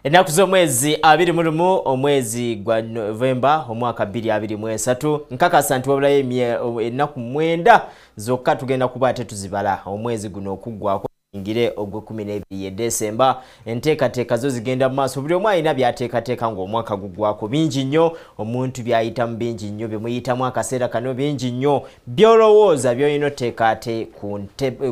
Enaku z'omwezi 21 omwezi gwa Novemba omwaka 2023 nkakasa nti wabulayo ennaku 9 zokka tugenda kuba tetuzibala omwezi guno okuggwako ngire ogwe 12 ye December enteekateeka zo zigenda mu maaso buli omu alina byateekateeka ng'omwaka guggwako bingi nnyo omuntu byayita mu bingi nnyo bye muyitamu akaseera kano bingi nnyo byolowooza by'olina oteekaate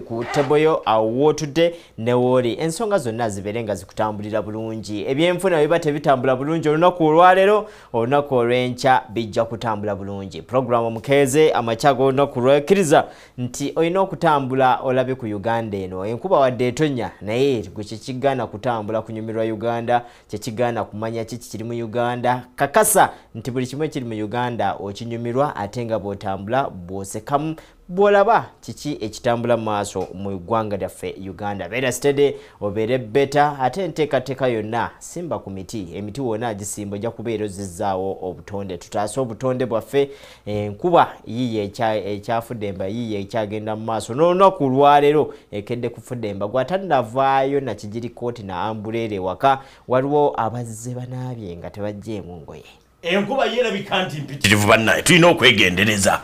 ku tebo yo awo wootudde ne wooli ensonga zonna zibeere nga zikutambulira bulungi ebyenfuna biba tebitambula bulungi olunaku olwaleero olunaku olw'enkya bijja kutambula bulungi programu Omukeeze amakya g'olunaku lwekkiriza nti olina okutambula olabe ku Uganda eno enkuba wadde etonya naye gwe kyekigaana kutambula kunyumirwa Uganda kyekigaana kumanya kiki kiri mu Uganda kakasa nti buli kimu ekiri mu Uganda okinyumirwa ate nga bw'otambula bw'osekamu bw'olaba kiki ekitambula mu maaso mu ggwanga lyaffe Uganda beera steady obeere beta ate enteekateeka yonna simba ku miti emiti wonna agisimba ojja kubeera ozizzaawo obutonde tutaase obutonde bwaffe enkuba yiye ekyafudde emba yiye ekyagenda mu maaso n'olunaku lwaleero ekedde kufudde emba gw'atannavaayo na kijirikooti na ambuleera ewaka waliwo abazze banaabye nga tebajjeemu ngoye enkuba yeerabika nti mpitirivu bannaye tulina okwegendereza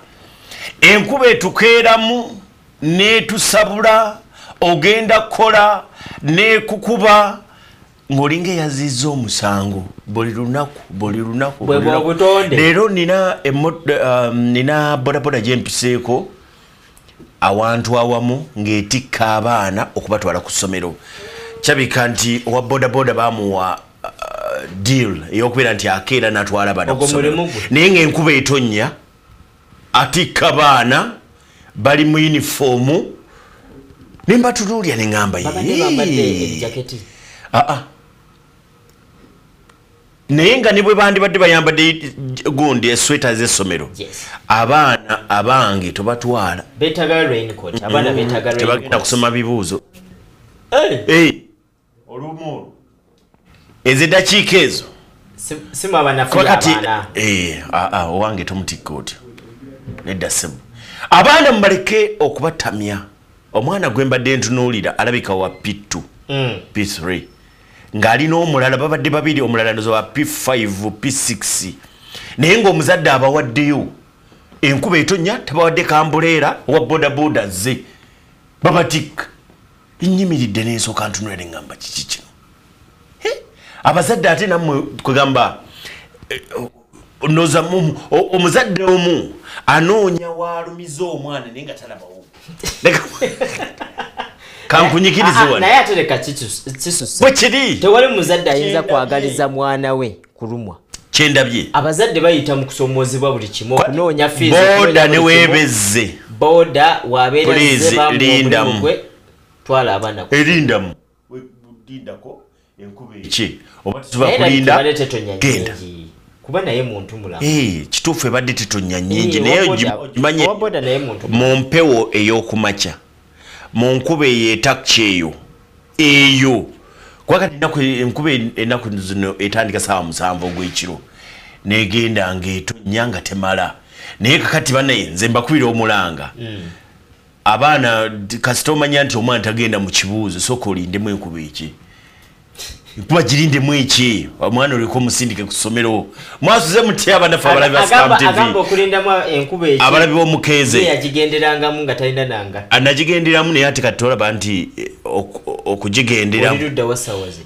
enkuba etukeeramu netusabula ogenda kukola nekukuba ng'olinga eyazizza omusango buli lunaku leero nina bodaboda gyempiseeko awantu awamu ng'etikka abaana okubatwala ku ssomero kyabika nti owa bodaboda bamuwa deal ey'okubeera nti akeera natwala abaana ku ssomero naye ng'enkuba etonnya atikka baana bali mu uniform nimba tutuulya ne ngamba naye nga ne bwe bandibadde bayambadde gundi esweta z'essomero abaana abange tobatwala tebagenda kusoma bibuuzo olumu ez'eddakiika ezo owange tomutikka otyo nedda ssebo abaana mubaleke okubatamya omwana gwe mbadde ntunuulira alabika wa P2 P3 ng'alina omulala babadde babiri omulala ndoza wa P5 P6 naye ng'omuzadde abawaddeyo enkuba etonnya tabawadde kambuleera wa bodaboda ze babatikka nnyimiridde n'ensooka ntunula ne ngamba kiki kino abazadde ate nammwe kwegamba noza omuzadde omu anoonya waalumiza omwana naye nga talabawo kankunyikirize wano naye ate leka kisusa bwekiri tewali muzadde ayinza kwagaliza mwana we kulumwa kyendabye abazadde bayita mu kusomoozebwa buli kimu okunoonya fees boda ne weebezze boda wabeereze lindamu twala abaana erindamu lindako enkuba eki oba tuba kulinda genda kuba naye muntu mulamu kituufu ebadde tetonya nnyingi naye ogimanye mu mpewo ey'okumakya mu nkuba eyeetakki eyo kwakati enkuba ennaku zino etandika saawa 7 ogw'ekiro negenda ng'etonya nga temala naye kakati banaye nze mbakubira omulanga abaana kasita omanya nti omwana tagenda mu kibuuzo sooka olindemu enkuba eki kuba girindemu eki omwana oliko omusindike ku ssomero mwasuze mutya abanafe abalabi ba Scam TV agamba okulindamu enkuba eki abalabi b'Omukeeze yagigenderangamu nga talina nanga anagigenderamu naye ate kati olaba nti okugigenderamu olirudda wasawa zino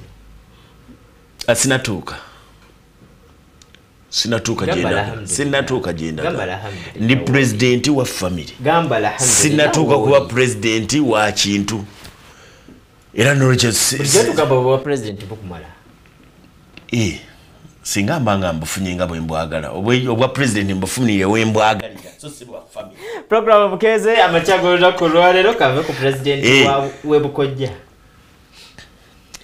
sinatuuka gyenda ndi pulezidenti wa family sinatuuka kuba pulezidenti wa kintu era nolwekyo singa mbanga mbufunye nga bwe mbwagala obwa pulezidenti mbufunire we mbwagalira so si bwa family programu Omukeeze amakya g'olunaku olwaleero kave ku pulezidenti we Bukojja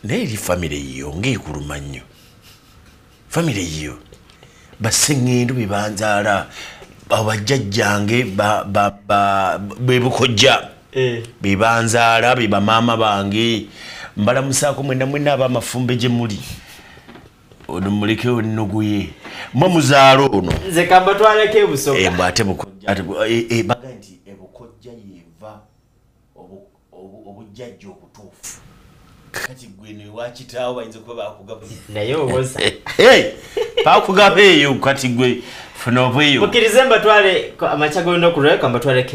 naye eri family yiyo ng'ekuluma nnyo family yiyo baseŋŋendu bebanzaala abajjajjange bwe Bukojja bebanzaala be bamaama bange mbalamusaako mwenna ab'amafumbe gye muli ono mulekeo nnoguye mwe muzaalo ono nze kamba twaleko ebusoga ate Bukojja baga nti Bukojja yeeva obujjajja obutuufu kati gwene wakitawo bayinza kuba bakugaba naye owoza bakugaba eyo kati gwe funa obweyo mukirize mbatwale amachago no kureka mbatwale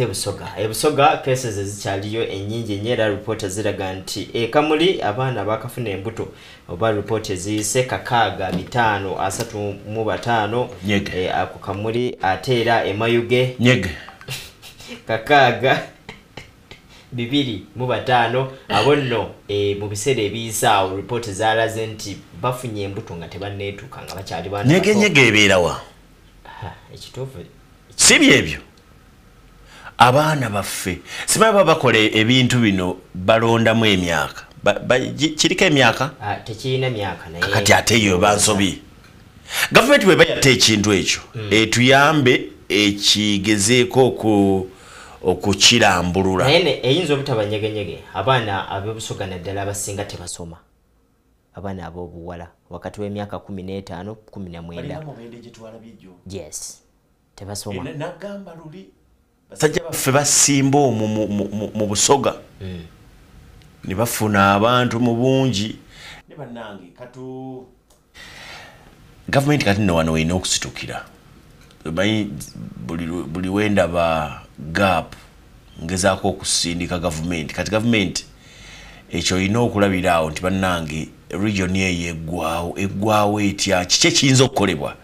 ebusoga cases ezikyaliyo ennyingi enyera report ziraga nti kamuli abaana bakafuna embuto oba report eziyise kakaaga 535 ako kamuli ateera emayuge nyege kakaaga 205 abonno mu biseera ebiyisaawo report zalaze nti bafunye embuto nga tebanneetuuka nga bakyali baana nyege ebeerawa ekituufu si byebyo abaana baffe simanyi bakola ebintu bino balondamu emyaka kiriko emyaka tekirina myaka naye kati ate eyo bansobi gavumenti bwe bayatta ekintu ekyo etuyambe ekigezeeko okukirambulula naye eyinza obutabanyegenyege abaana ab'obusoga naddala abasinga tebasoma abaana ab'obuwala wakati w'emyaka 15 19 yes tebasoma nagamba luli basajja baffe basimba omwo mu busoga ne bafuna abantu mu bungi ne bannange katu gavumenti kati nno wano erina okusitukira manyi buli wenda ba gap ngezaako okusindika gavumenti kati gavumenti ekyo erina okulabira awo nti bannange region eyo eggwawo etya kiki ekiyinza okukolebwa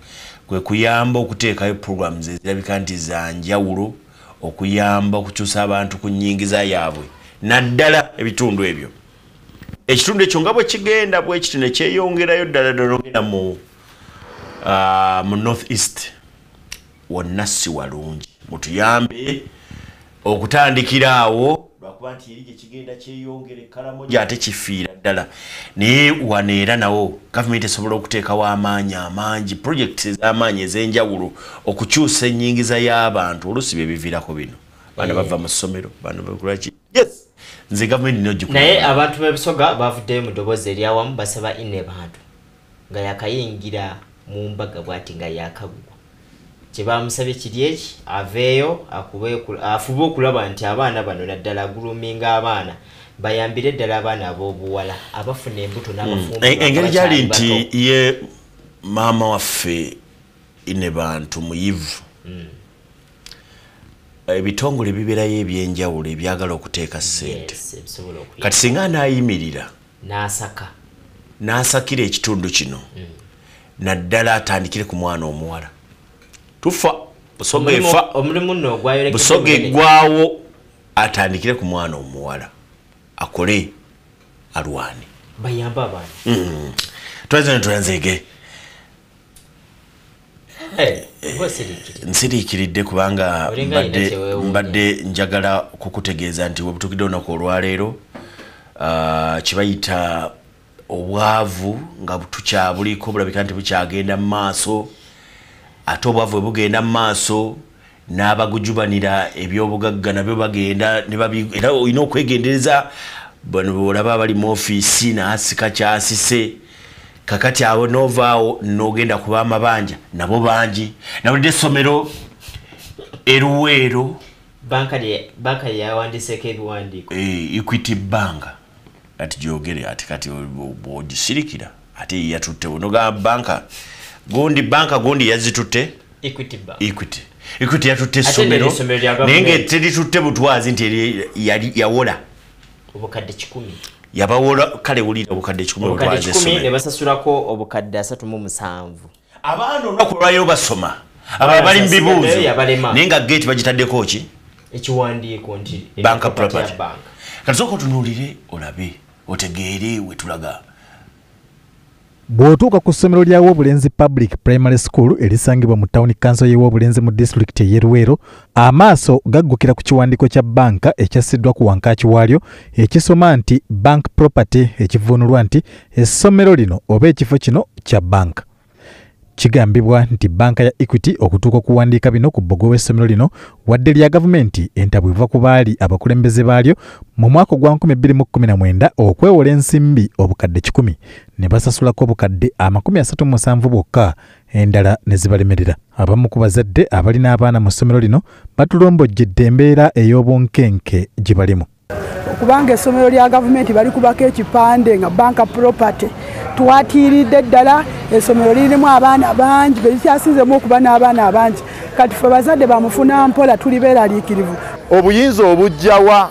kwe kuyamba okuteekayo programs ezirabika nti za njawulo okuyamba okukyusa abantu ku nnyingiza yaabwe naddala ebitundu ebyo ekitundu ekyo nga bwe kigenda bwe kiti ne kyeyongerayo ddala ddala mu north east wonna si walungi mutuyambe okutandikira awo lwakuba nti eri gye kigenda kyeyongere Karamoja ate kifiira ddala naye wano era nawo gavumenti esobola okuteekawo amaanyi amangi projects ez'amaanyi ez'enjawulo okukyusa ennyingiza y'abantu olusi bye biviirako bino baana bava mu ssomero baana bakolaki yes nze gavumenti nojjukira naye abantu b'ebisoga bavuddeyo mu ddoboozi eryawamu basaba bantu nga yakayingira mu mbaga bw'ati nga yakagwa kye bamusabye kiri eki aveeyo afube okulaba nti abaana bano naddala aguluminga abaana bayambire ddala abaana ab'obuwala abafuna embuto n'abafumbo engeri gyali nti ye maama waffe ine bantu muyivu ebitongole bibeerayo ebyenjawulo ebyagala okuteeka ssente kati singa anayimirira n'asakira ekitundu kino naddala atandikire ku mwana omuwala tufa busoga efa busoga eggwawo atandikire ku mwana omuwala akole alwane bayamba abaana twanzege nsiriikiridde kubanga mbadde njagala kukutegeeza nti webutukidde olunaku olwaleero kibayita obwavu nga tukyabuliko bulabika nti bukyagenda mu maaso ate obwavu bwe bugenda mu maaso n'abagujubanira ebyobugagga nabyo bagenda era olina okwegendereza bano bwolaba bali mu ofiisi naasika kyasise kakati awo novaawo n'ogenda kuba amabanja nabo bangi nawulidde essomero eruweero banka yawandiseeko ebiwandiiko Equity Bank ati gyogere ati kati bw'ogisirikira ate yatutte bonogamba banka gundi yazitutte Equity yatutte essomero naye nga teritutte butwazi nti yawola obukadde 10 yabawola kale wulira obukadde 10 ne basasulako obukadde 37 abaana olunaku lwayo basoma aba bali mu bibuuzo naye nga gate bagitaddeko ki ekiwandiiko nti banka property kati sooka otunuulire olabe otegeere wetulaga bw'otuuka ku ssomero lya Woobulenzi Public Primary School erisangibwa mu Town Council y'e Woobulenzi mu district y'e Luweero amaaso gaggukira ku kiwandiiko kya banka ekyassiddwa ku wankaaki waalyo ekisoma nti bank property ekivuunulwa nti essomero lino oba ekifo kino kya banka. Kigambibwa nti banka ya Equity okutuuka okuwandiika bino ku bbogo w'essomero lino wadde lya gavumenti entabwe ku baali abakulembeze baalyo mu mwaka gwa 2019 okwewola ensimbi obukadde 10 ne basasulako obukadde 37 bwokka endala ne zibalemerera. Abamu ku bazadde abalina abaana mu ssomero lino batulombojjedde embeera ey'obunkenke gye balimu. okubanga essomero lya gavumenti bali kubako ekipande nga banka property twatiiridde ddala essomero lirimu abaana bangi bekyasinzemu okuba n'abaana abangi kati ffe bazadde bamufuna mpola tuli beeraliikirivu obuyinza obujjawa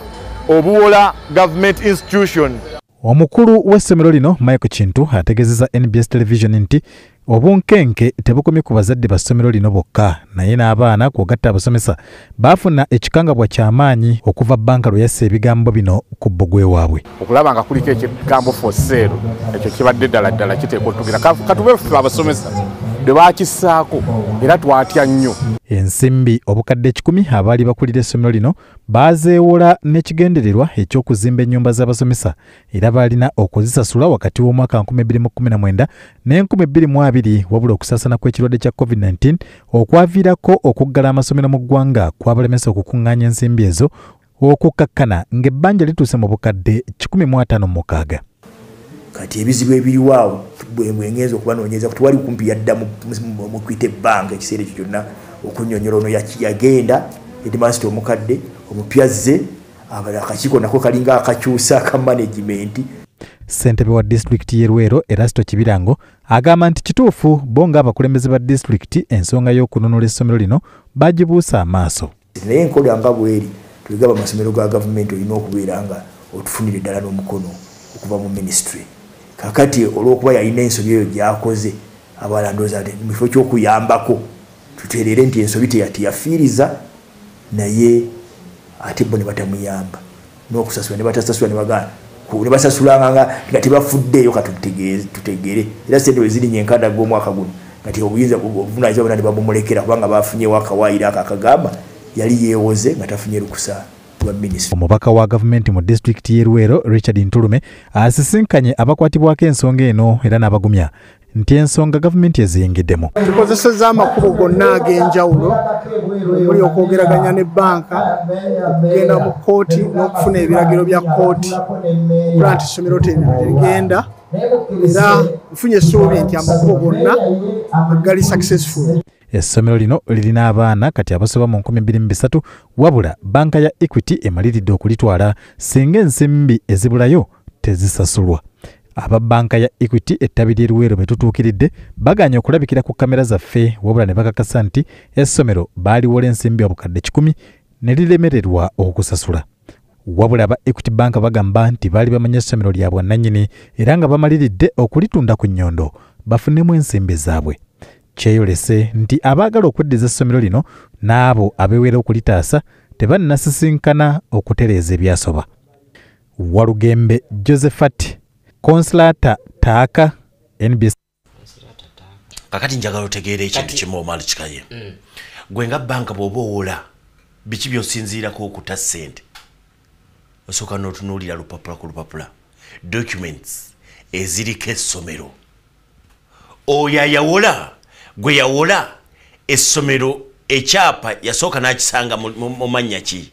obuwola government institution. Omukulu w'essomero lino Michael Kintu ategeezezza NBS Television nti obunkenke tebukomye ku bazadde ba ssomero lino bokka naye n'abaana kwogatta abasomesa baafuna ekikangabwa ky'amaanyi okuva banka lwe yassa ebigambo bino ku bbugwe waabwe. Okulaba nga kuliko ekigambo for sale ekyo kibadde ddala kiteekwa otugira katube ffe abasomesa bwe baakissaako era twatya nnyo. Ensimbi obukadde 10 abaali bakulira essomero lino baazeewola n'ekigendererwa eky'okuzimba ennyumba z'abasomesa era baalina okuzisasula wakati w'omwaka 2019 ne 2020 wabula okusaasana kw'ekirwadde kya COVID-19 okwaviirako okuggala amasomero mu ggwanga kwabalemesa okukuŋŋaanya ensimbi ezo okukkakkana ng'ebbanja lituuse mu bukadde 156. Kati ebizibu ebiriwo awo bwengenza okubanoonyeza kuti wali kumpi yadda mu kwita ebbanga ekiseera ekyo kyonna okunnyonnyola ono yagenda edimasita omukadde omupyazze akakiiko nako kalinga akakyusa aka management. Ssentebe wa disitulikiti y'e Luweero Erasto Kibirango agamba nti kituufu bo ng'abakulembeze ba disitulikiti ensonga y'okununula essomero lino bagibuusa amaaso. Naye enkola nga bweri tuligaba amasomero ga gavumenti olina okubeera nga otufunire ddala n'omukono okuva mu ministry. Kakati olw'okuba yalina ensobi eyo gy'akoze abaala ndowooza mu kifo ky'okuyambako tuteerere nti ensobi teyafiiriza naye ate bo ne batamuyamba n'okusasula ne batasasula ne bagana ne basasulanga nga tebafuddeeyo katutegeere era ssente bwe ziri nyenkanda gw'omwaka guno kati obuyinza obuvunaanyizibwa bonna ne babumulekera kubanga baafunyewo akawaayiro ako akagamba yali yeewoze nga tafunye lukusa. Omubaka wa gavumenti mu disitulikiti y'e Luweero Richard Ntulume asisinkanye abakwatibwako ensonga eno era n'abagumya nti ensonga gavumenti eziyingiddemu. Tukozesezza amakubo gonna ag'enjawulo omuli okwogeraganya ne banka okugenda mu kkooti n'okufuna ebiragiro bya kkooti okulaba nti essomero terigenda era nfunye essuubi nti amakubo gonna gali successful. Essomero lino lirina abaana kati abasoba mu 2023 wabula banka ya Equity emaliridde okulitwala singa ensimbi ezibulayo tezisasulwa. Aba banka ya Equity ettabi ly'e Luweero betutuukiridde baganye okulabikira ku kamera zaffe wabula ne bakakasa nti essomero baliwola ensimbi obukadde 10 ne liremererwa okusasula. Wabula aba Equity Bank bagamba nti baali bamanya essomero lya bwannannyini era nga bamaliridde okulitunda ku nnyondo bafunemu ensimbi zaabwe. Kyeyolese nti abaagala okweddiza essomero lino n'abo abeewera okulitaasa tebannasisinkana okutereeza ebyasoba. Walugembe Josephat Konsolata Taaka NBS. Kakati njagala otegeera ekintu kimu omala kikaye. Gwe nga banka bw'oba owola biki by'osinziirako okuta ssente osooka n'otunuulira lupapula ku lupapula documents eziriko essomero oyo ayawola gwe yawola essomero ekyapa yasooka n'akisanga mu mannya ki.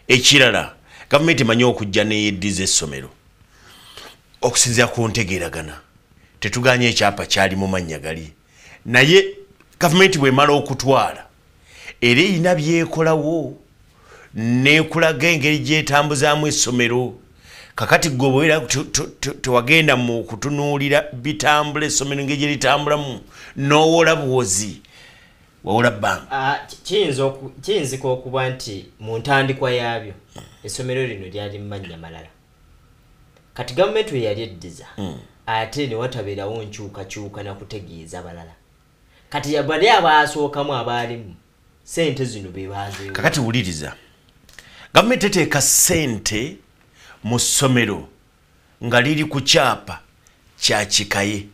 Ekirala gavumenti emanyi okujja n'eyeddiza essomero okusinziira ku ntegeeragana tetuganye ekyapa kyali mu mannya gali naye gavumenti bw'emala okutwala era erina byekolawo n'ekulaga engeri gy'etambuzaamu essomero. Kakati gwe bwera tewagenda mu kutunuulira bitambula essomero engeri gye litambulamu n'owola buwozi wawola banka. Kiyinzika okuba nti mu ntandikwa yaabyo essomero lino lyali mu mannya malala kati gavumenti we yali eddiza ate ne watabeerawo nkyukakyuka na kutegeeza balala kati bali abaasookamu abaalimu ssente zino be baazeewo. Kakati wuliriza gavumenti eteeka ssente mu ssomero nga liri ku kyapa kya kikaye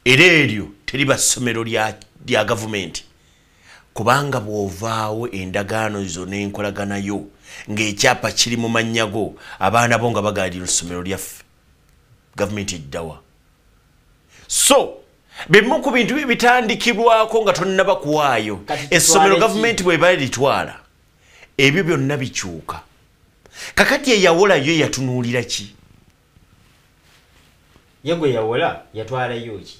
era eryo teriba ssomero lya gavumenti kubanga bw'ovaawo endagaano zo n'enkolaganayo ng'ekyapa kiri mu mannya go abaana bo nga bagaalira essomero lyaffe gavumenti eddawa. So bimu ku bintu bitandikibwako nga tonnaba kuwaayo essomero gavumenti bw'eba litwala ebyo byonna bikyuka. Kakati eyawolayo yatunuulira ki? Yegwe yawola yatwalayo ki?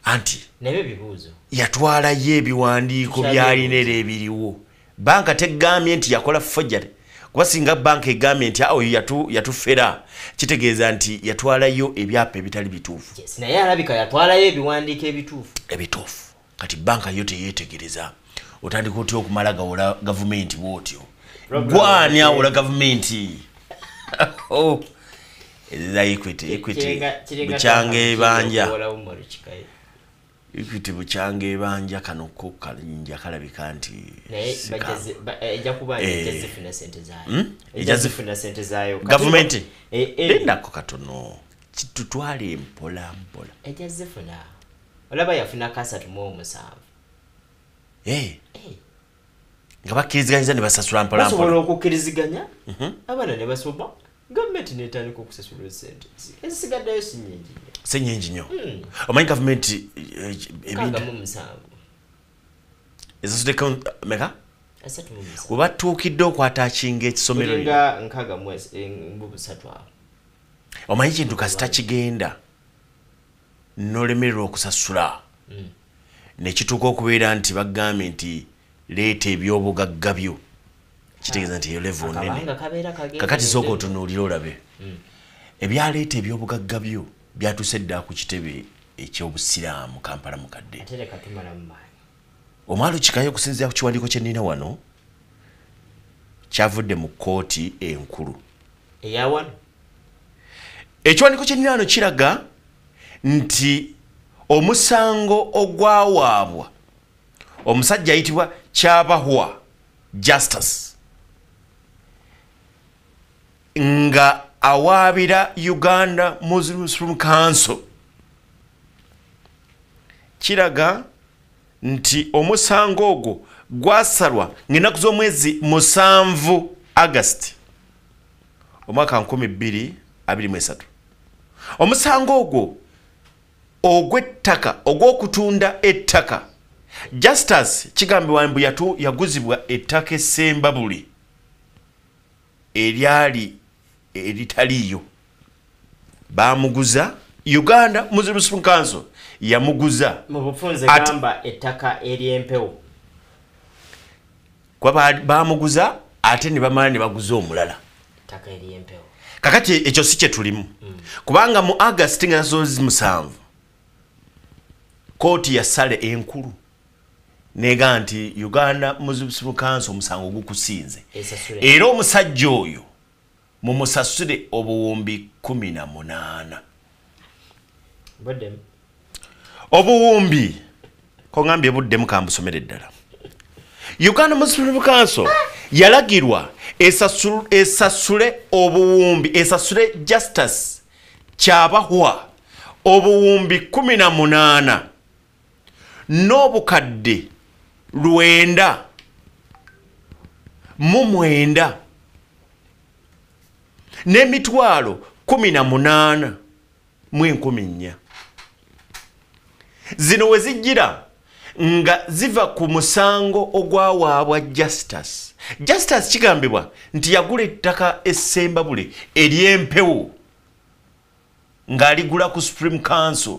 Anti nabyo bibuuzo yatwalayo ebiwandiiko byalina era ebiriwo. Banka tegambye nti yakola forgery kuba singa banka egambye nti oyo yatufera kitegeeza nti yatwalayo ebyapa ebitali bituufu. Yes, naye alabika yatwalayo ebiwandiiko ebituufu. Kati banka yo teyeetegereza. Otandika otya okumala gawola gavumenti bw'otyo. Gwani awola gavumenti. Eza Equity bukyanga ebanja. Equity bukyanga ebanja kano ko kalinja kalabika nti ejja kuba ejazifuna sente zaayo. Ejazifuna sente zaayo. Gavumenti endako katono kitutwale mpola. Ejazifuna olaba yafuna kasatu mu omusanvu. Nga bakkiriziganya ne basasula mpola. Basobola okukkiriziganya abaana ne basoma. Gavumenti netandika okusasula sente ezisigaddeyo si nyingi nnyo. Omanyi gavumenti ebintu musanvu ezasudde meka we batuukidde okwatachinga ekisomero nga nkaga mwezi mbubusatu awo. Omanyi kintu kasita kigenda n'olemererwa okusasula nekituuka okubeera nti bagambye nti leeta ebyobugagga byo kitegeeza nti eyo level nene. Kakati sooka otunuulira olabe ebyaleeta ebyobugagga byo byatuuse dda ku kitebe eky'obusiraamu Kampala mukadde. Omwalo kikayo okusinziira ku kiwandiiko kye nnina wano kyavudde mu kkooti enkulu eyawano. Ekiwandiiko kye nnina wano kiraga nti omusango ogwawaabwa omusajja ayitibwa Kyabahwa Justice nga awaabira Uganda Muslim Council kiraga nti omusango ogwo gwasalwa ng'ennaku z'omwezi 7 August omwaka 2023. Omusango ogwo ogw'ettaka ogw'okutunda ettaka Justice kigambibwa mbu yaguzibwa ettaka essembabule eryali eritaliyo bamuguza Uganda Muslim Council yamuguza mu bufunze gamba ettaka ery'empewo kwa bamuguza ate ne bamala ne baguza omulala ettaka ery'empewo. Kakati ekyo si kye tulimu kubanga mu August nga 7 kooti ya sale enkulu nega nti Uganda Muslim Council omusango gukusinze era omusajja oyo mumusasule obuwumbi 18 obuwumbi ko ngambye buddemu kambusomere ddala. Uganda Muslim Council yalagirwa esasule obuwumbi esasule Justice Kyabahwa obuwumbi 18 n'obukadde 909 n'emitwalo 18 mu 14. Zino we zijjira nga ziva ku musango ogwawaabwa Justice. Justice kigambibwa nti yagula ettaka essembabule ery'empewo ng'aligula ku Supreme Council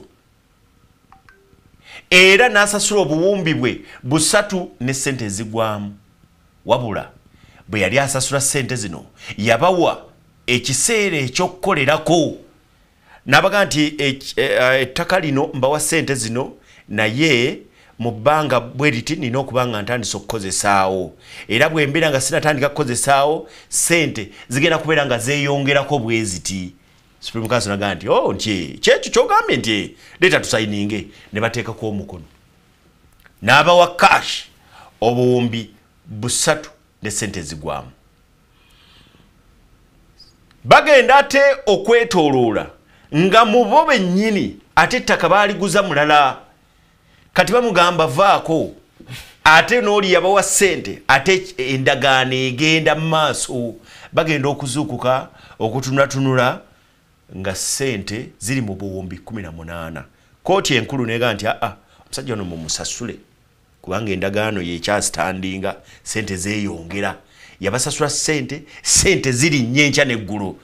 era n'asasula obuwumbi bwe 3 ne sente ezigwamu. Wabula bwe yali asasula sente zino yabawa ekiseera ekyokukolerako n'abaga nti ettaka lino mbawa sente zino naye mu bbanga bwe liti nina okuba nga ntandise okukozesaawo era bwe mbeera nga sinatandika kukozesaawo sente zigenda kubeera nga zeeyongerako bwe ziti. Supreme Council naga nti nti kyekyo kyogambye nti leeta tusayininge ne bateekako omukono n'abawa cash obuwumbi 3 ne sente zigwamu. Bagenda ate okwetooloola nga mu bo bennyini ate ettaka baaliguza mulala kati bamugamba vaako ate n'oli yabawa sente ate endagaano egenda mu maaso bagenda okuzuukuka okutunatunula nga sente ziri mu buwumbi 18. Kooti enkulu neega nti omusajja ono mumusasule kubanga endagaano yekyasitandinga sente zeeyongera yabasasula sente ziri nyenkya neggulu.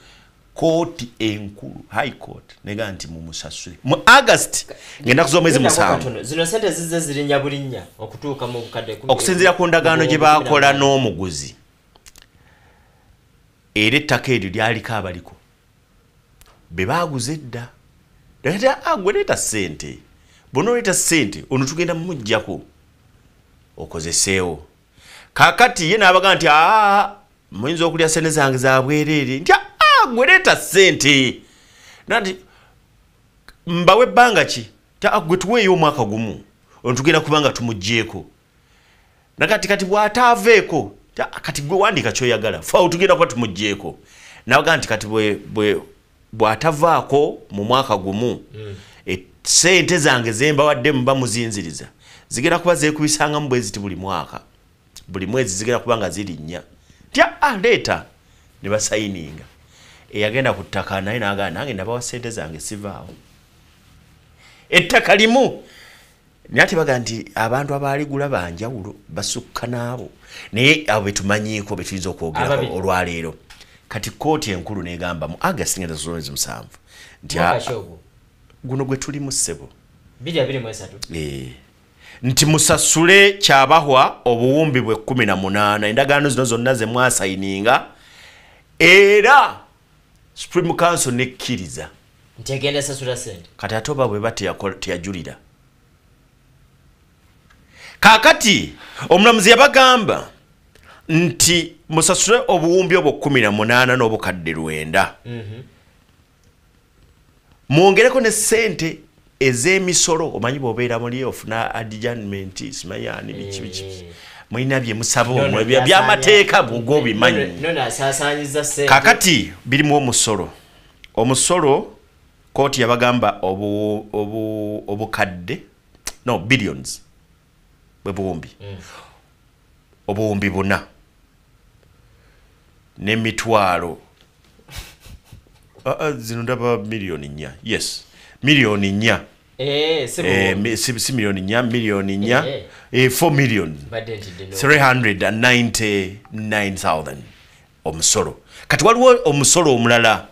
Kooti enkulu High Court neega nti mumusasule mu August ng'ennaku z'omwezi 7. Zino sente zizze zirinnya bulinnya okutuuka mu bukadde 10 okusinziira ku ndagaano gye baakola n'omuguzi. era ettaka eryo lyaliko abaliko be baaguze edda gwe leeta ssente bonoleeta ssente ono tugenda mumuggyako okozeseewo kakati ye n'abaga nti muyinza okulya ssente zange za bwereere nti gwe leeta ssente nati mbawe ebbanga ki gwe tuweeyo omwaka gumu ono tugenda kubanga tumuggyeko nakati kati bw'ataaveeko kati gwe wandiika kyoyagala faawo tugenda kuba tumuggyeko nabaga nti kati bw'atavaako mu mwaka gumu sente zange zembawadde muba muzinziriza zigenda kuba zeekubisangamu bwe ziti buli mwaka buli mwezi zigenda kuba nga ziri nnya leeta ne basayininga eyagenda ku ttaka naye n'agamba nange nabawa sente zange sivaawo ettaka limu naye ate baga nti abantu abaaligula banjawulo basukka n'abo naye abo betumanyiiko betuyinza okwogerako olwaleero kati kooti enkulu negamba mu August ngenda zolwezi 7 nti guno gwe tulimu ssebo 2023 nti musasule kyabahwa obuwumbi bwe 18 endagaano zino zonna ze mwasayininga era Supreme Council nekkiriza nti agenda sasula sente kati atoba bwe teyajulira kakati omulamuzi yabagamba nti musasule obuwumbi obwo 18 n'obukadde 9 mwongereko ne sente ez'emisolo omanyi bw'obeera muli ofuna adjournment simanyani biki mulina bye musaba by'amateeka bw'ogwo bimanyi kakati birimu omusolo kooti yabagamba obukadde no billions bwe buwumbi obuwumbi 4 n'emitwalo zino ndaba milioni 4 yes milioni 4 si milioni 4 milioni 4 4 million 399,000 omusolo kati waliwo omusolo omulala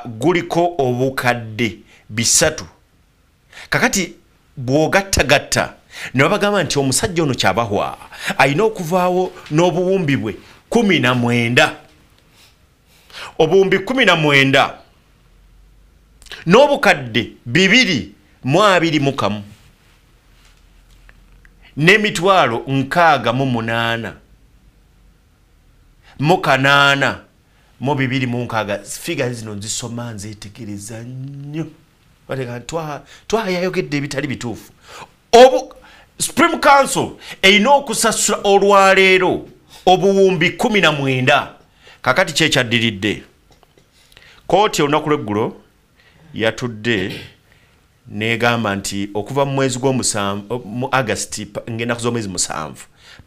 guliko obukadde 3 kakati bw'ogattagatta ne babagamba nti omusajja ono kyabahwa alina okuvaawo n'obuwumbi bwe 19 obuwumbi 19 n'obukadde 221 n'emitwalo 68 mu 8 mu 206 figures zino nzisoma nzetegereza nnyo twayayogedde ebitali bituufu Supreme Council erina okusasula olwaleero obuwumbi 19 kakati kyekyaddiridde kooti olunaku lw'eggulo yatudde negamba nti okuva mu mwezi mu August ng'ennaku z'omwezi 7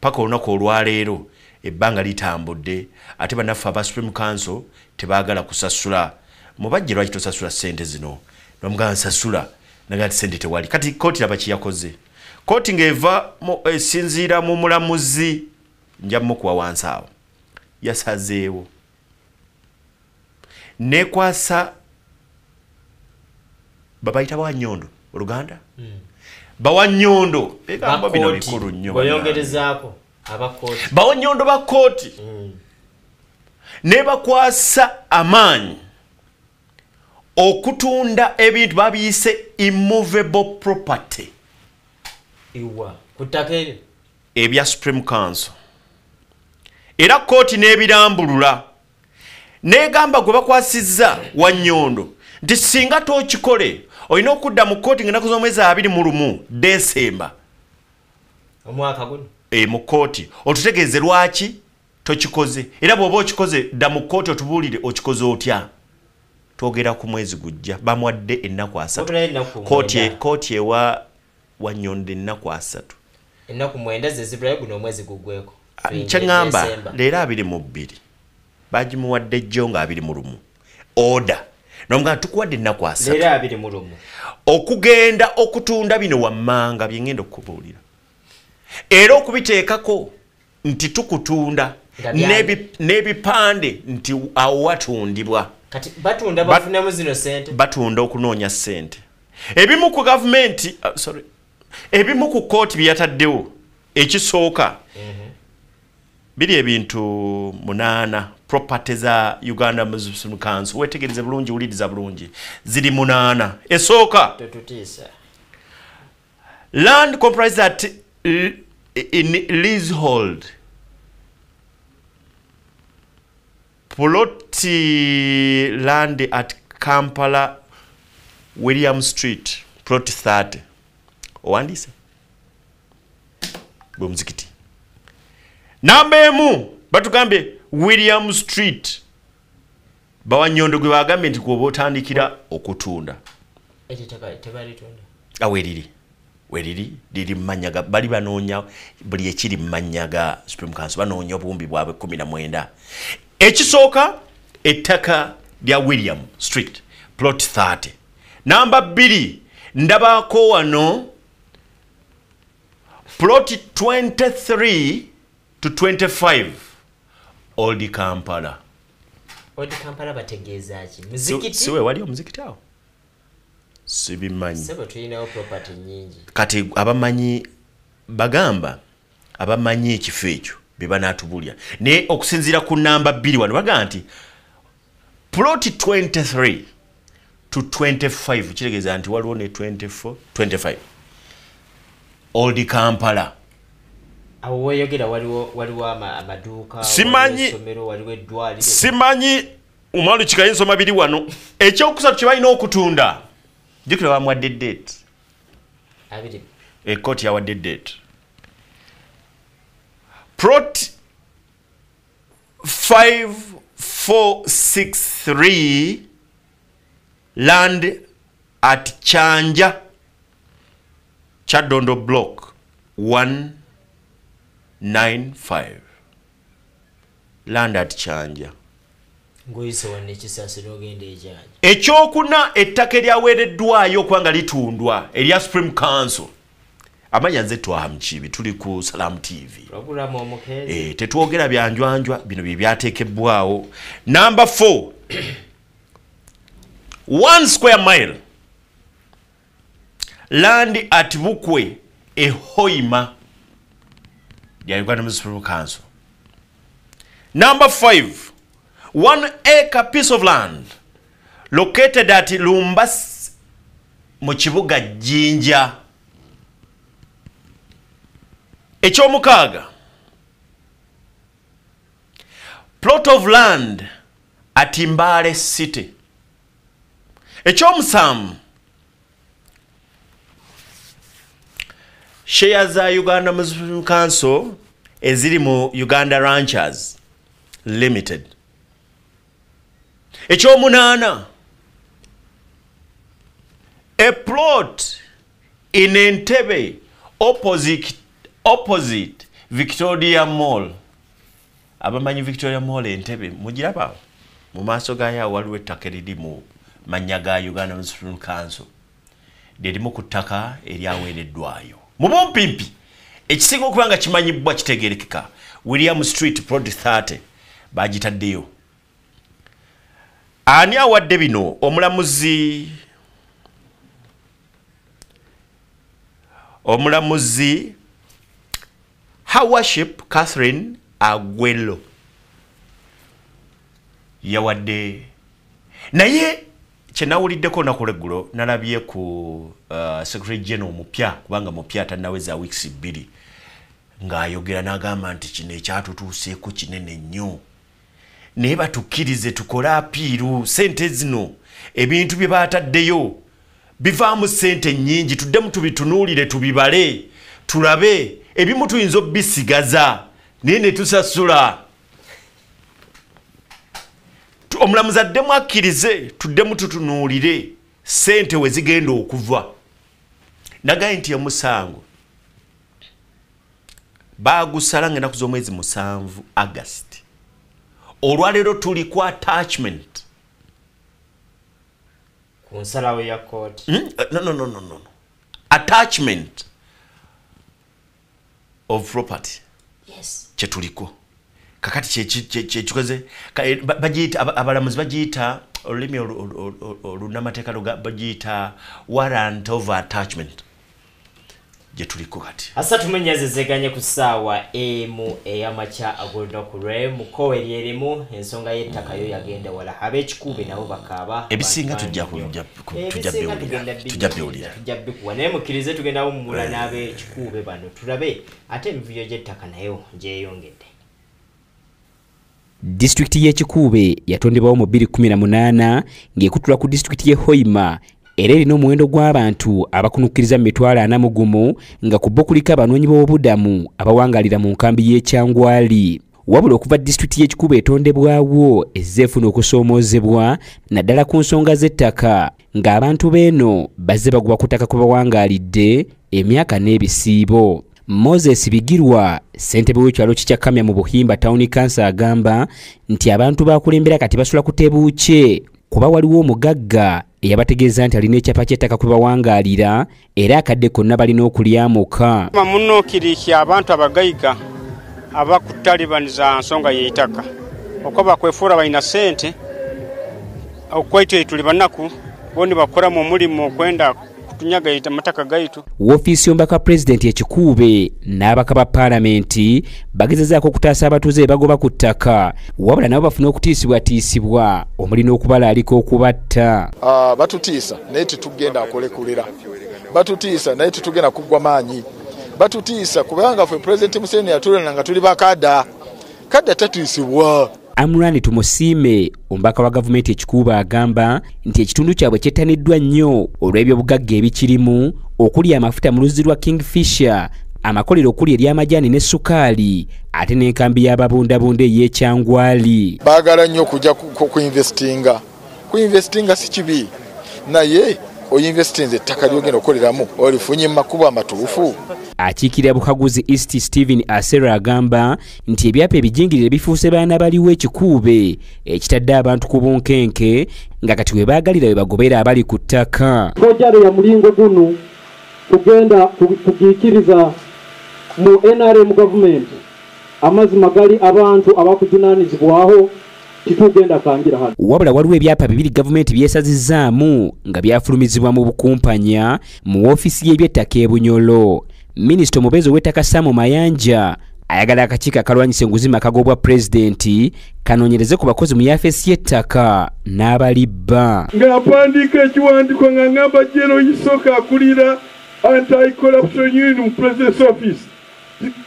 paka olunaku olwaleero ebbanga litambudde ate bannaffe aba Supreme Council tebaagala kusasula mubajje lwaki tosasula ssente zino nomugamba nsasula naga nti ssente tewali kati kooti laba kiyakoze kooti ng'eva esinziira mu mulamuzi nja mukuwa wansi awo yasazeewo nekwasa babayita Bawannyondo Oluganda Bawannyondo egamba bino bikulu nnyo boyongerezaako abakooti Bawannyondo bakooti ne bakwasa amaanyi okutunda ebintu babiyise immovable property iwa kutakere ebya Supreme Council era kooti n'ebirambulula negamba gwe bakwasizza Wannyondo nti singa tookikole olina okudda mu kooti ng'ennaku z'omwezi 21 Desemba omwaka guno mu kooti otutegeeze lwaki tokikoze era bw'oba okikoze dda mu kooti otubuulire okikoze otya twogera ku mwezi gujja bamwadde ennaku 3 kooti ewa Wannyondo ennaku 3 ennaku 9 zezibulayo guno omwezi gugweko kyeŋŋamba leero 22 bagimuwadde jjo nga 21 order nomugamba tukuwadde ennaku 3 leero 21 okugenda okutunda bino wammanga bye ngenda okubuulira era okubiteekako nti tukutunda n'ebipande nti awo watundibwa kati batunda bafunamu zino sente batunda okunoonya sente ebimu ku gavumenti ebimu ku kooti byataddewo ekisooka biri ebintu 8 property za Uganda Muslim Council wetegereze bulungi uliriza bulungi ziri 8 esooka tetutiisa land comprised that in leasehold plot land at Kampala William Street plot 30 owandise bomzikiti namba emu batugambe William Street bawanyondo gwe bagambe nti kuba otandikira okutunda tebalitunda weriri liri manyaga bali banoonya buli ekiri manyaga Supreme Council banoonya obumbi bwabwe 19 ekisooka ettaka lya William Street plot 30 namba 2 ndabako wano plot 23 to 25 Old Kampala bategeeza ki muzikiti siwe wali omuzikiti awo sibimanyi sebo tulinawo property nyingi kati abamanyi bagamba abamanyi ekifo ekyo bebanatubulya ne okusinzira ku namba 2 wano baga nti plot 23 to 25 kiregeeza nti waliwo ne 25 Old Kampala awo weyogera waliwo amaduuka simanyi somero waliwo eddwaliro simanyi umwalu kikayinso mabiri wano ekyokusatu kye balina okutunda jukira bamwadde date abiri ekoti yawadde date plot 5463 land at Chanja Chadondo block 195 land at Chanja ngoyise wanne ekisasiro ogenda ejaji ekyokuna ettaka eryaweereddwayo okubanga litundwa erya Supreme Council amanya nze twahamkibi tuli ku Salam TV program Omukeeze tetwogera byanjwanjwa bino bye byateekebwawo number 4 1 square mile land at Bukwe Ehoima ya Uganda Supreme Council number 5 1 acre piece of land located at Lumbas mu kibuga Jinja ekyomukaaga plot of land at Mbale City ekyomusanvu shares za Uganda Muslim Council eziri mu Uganda Ranchers Limited ekyomunaana a plot in Entebbe opposite Victoria Mall abamanyi Victoria Mall Entebbe mugiraba mu maaso gayo waliwo ettaka eriri mu mannya ga Uganda Muslim Council lirimu ku ttaka eryaweereddwayo mu bumpimpi ekisinga okubanga kimanyibwa kitegerekeka William Street plot 30 bagitaddeyo ani awadde bino omulamuzi Her Worship Catherine Aguero yawadde naye kyenawuliddeko nakuleggulo nalabye ku Secretary General mupya kubanga mupya tanaweza weeks 2 ng'ayogera n'agamba nti kino ekyatutuuseeko kinene nnyo naye batukkirize tukole apiiru sente zino ebintu bye baataddeyo bivaamu sente nnyingi tuddemu tubitunuulire tubibale tulabe ebimu tuyinza obisigaza naye ne tusasula omulamuzi addemu akkirize tuddemu tutunuulire sente we zigenda okuva nagaye nti omusango baagusala ng'ennaku z'omwezi 7 August olwaleero tuli ku attachment ku nsalawo ya court no attachment of property yes kyetuliko kakati kyekikoze bagiyita abalamuzi bagiyita olulimi olunamateeka bagiyita warrant of attachment gye tuliko kati. Asa tumenyezezeganye ku ssaawa emu ey'amakya ag'olunaku lwe mukowe lyerimu ensonga y'ettaka yo yagenda wala ab'ekikuube nabo bakaaba ebisinga tujja biwulira naye mukkirize tugenda bumula n'ab'ekikuube bano tulabe ate emivuyo gy'ettaka nayo gyeyongedde. Disitulikiti y'ekikuube yatondebwawo mu 2018 ng'ekuttulwa ku disitulikiti y'e Hoima era erina omuwendo gw'abantu abakunukkiriza 41 nga ku bo kuliko abanoonyi b'obubudamu abawangalira mu nkambi y'e Kyangwali. Wabula okuva disitulikiti y'ekikuube etondebwawo ezze efuna okusoomoozebwa naddala ku nsonga z'ettaka ng'abantu beeno bazze bagwa ku ttaka kwe bawangalidde emyaka n'ebisiibo. Moses Bigirwa ssentebe w'ekyalo kikya Kamya mu Buhimba Town Council agamba nti abantu bakulembera kati basula ku tebuuke kuba waliwo omugagga eyabategeeza nti alina ekyapa ky'ettaka kwe bawangalira era akadde konna balina okulyamuka. Munookirikya abantu abagayiga abakutalibaniza nsonga y'ettaka okuba bakwefuula balina ssente okwaite tuli banaku bondi bakola mu mulimu okwenda kutunyaga amataka gaitu. Woofiisi y'omubaka pulezidenti ekikuube n'abaka ba paalamenti bagezezaako okutaasa abatuuze bagoba ku ttaka wabula nabo bafuna okutiisibwatiisibwa omuli n'okubalaalika okubatta. Batutiisa naye tetugenda akulekulira, batutiisa naye tetugenda kuggwa maanyi, batutiisa kubanga ffe pulezidenti Museveni yatulana nga tuli bakada tatuisibwa. Amrani Tumusiime omubaka wa gavumenti ekikuube agamba nti ekitundu kyabwe kyettaniddwa nnyo olw'ebyobugagga ebikirimu okuli amafuta mu luzzi lwa Kingfisher, amakolero okuli ery'amajaani ne ssukaali ate n'enkambi y'ababundabunda ey'e Kyangwali. Baagala nnyo okujja kuinvestinga si kibi naye oyinvestinze ettaka ly'ogenda okukoleramu olifunye mu makubo amatuufu. Akiikirira Buhaguzi East Stephen Asera agamba nti ebyapa ebijingirire bifuuse baana baliwo ekikuube ekitadde abantu ku bunkenke nga kati we baagalira we bagobera abali ku ttaka. Project ya mulingo guno tugenda tugiikiriza mu NRM government amazima gali abantu abakujunaanizibwaho titugenda kangira hano. Wabula waliwo ebyapa bibiri gavumenti byesazizaamu nga byafulumizibwa mu bukumpanya mu woofiisi y'ebyettaka e Bunyolo. Minisita omubeezi w'ettaka Sam Mayanja ayagala akakiiko akalwanyisa enguzima akagobwa pulezidenti kanoonyereze ku bakozi mu yafeesi y'ettaka n'abalibba. Ng'apandiika ekiwandiiko nga ngamba Jero Yisoka akulira Anti-Corruption Unit mu President's Office.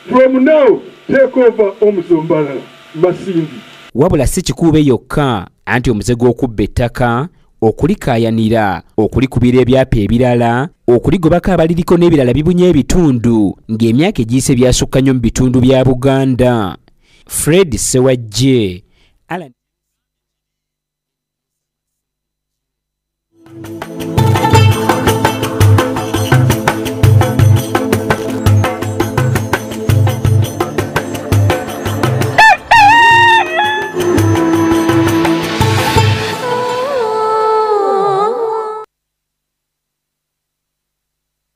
From now, take over Omuzombalala Masindi. Wabula si kikuube yokka anti omuze gw'okubba ettaka okulikaayanira okulikubira ebyapa ebirala okuligobako abaliriko n'ebirala bibunye ebitundu ng'emyaka egiyise byasukka nnyo mu bitundu bya Buganda. Fred Sewajje Alan.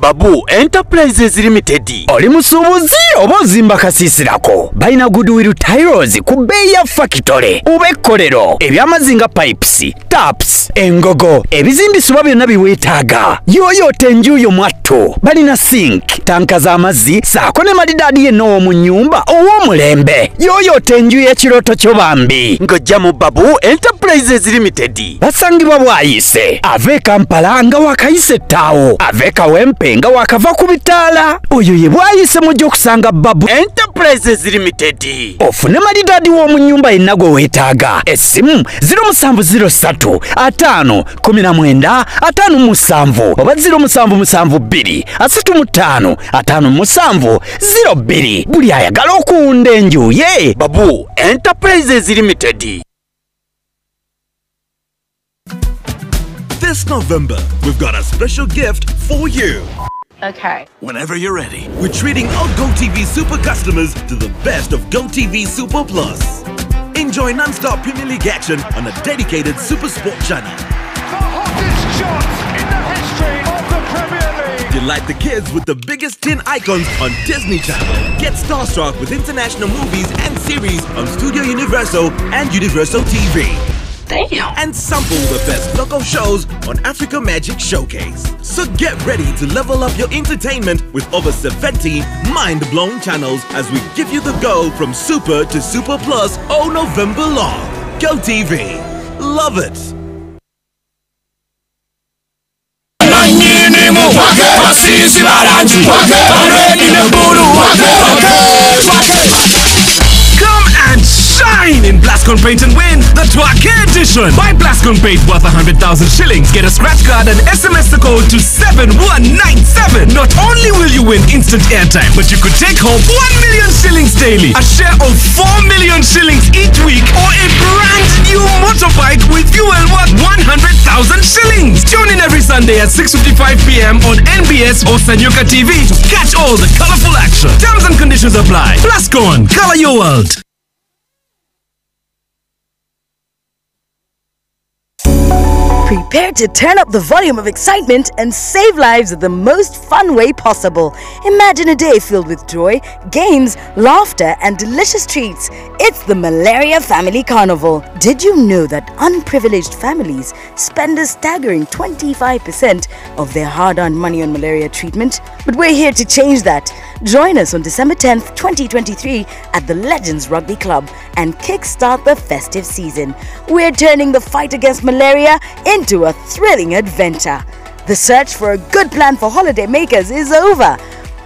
Babu Enterprises Limited. Oli musuubuzi oba ozimba kasiisirako. Balina Goodwill Tiles ku bbeeyi ya factory. Ubekkolero ebyamazinga pipes, taps, engogo, ebizimbisibwa byonna biweetaaga. Yooyoote enjuuyo mwatto. Balina sink, tanka z'amazzi, saako ne malidaadi yenna ow'omu nnyumba ow'omulembe. Yooyoote enju y'ekirooto kyo bambi. Ng'ojja mu Babu Enterprises Limited. Basangibwa bwayise. Ave Kampala nga wakayise ttaawo. Ave Kawempe nga wakava ku bitaala. Oyo ye bwayise mujja okusanga Babu Enterprises Limited. Ofune malidaadi w'omu nnyumba yenna gwe weetaaga. Essimu 0703 5 19 57 oba 0772 35 57 02. Buli ayagala okuwunda enju ye Babu Enterprises Limited. This November, we've got a special gift for you. Okay. Whenever you're ready, we're treating all GoTV Super customers to the best of GoTV Super Plus. Enjoy non-stop Premier League action on a dedicated Super Sport channel. The hottest shots in the history of the Premier League. Delight the kids with the biggest teen icons on Disney Channel. Get starstruck with international movies and series on Studio Universal and Universal TV. Damn. And sample the best local shows on Africa Magic Showcase. So get ready to level up your entertainment with over 70 mind-blowing channels as we give you the go from Super to Super Plus all November long. Go TV. Love it. Come and shine in Blascon Paint and win the Twake edition. Buy Blascon Paint worth 100,000 shillings. Get a scratch card and SMS the code to 7197. Not only will you win instant airtime, but you could take home 1 million shillings daily, a share of 4 million shillings each week, or a brand new motorbike with fuel worth 100,000 shillings. Tune in every Sunday at 6:55 p.m. on NBS or Sanyuka TV to catch all the colorful action. Terms and conditions apply. Blascon, color your world. Prepare to turn up the volume of excitement and save lives in the most fun way possible. Imagine a day filled with joy, games, laughter, and delicious treats. It's the Malaria Family Carnival. Did you know that unprivileged families spend a staggering 25% of their hard-earned money on malaria treatment? But we're here to change that. Join us on December 10th, 2023 at the Legends Rugby Club and kickstart the festive season. We're turning the fight against malaria into a thrilling adventure. The search for a good plan for holiday makers is over.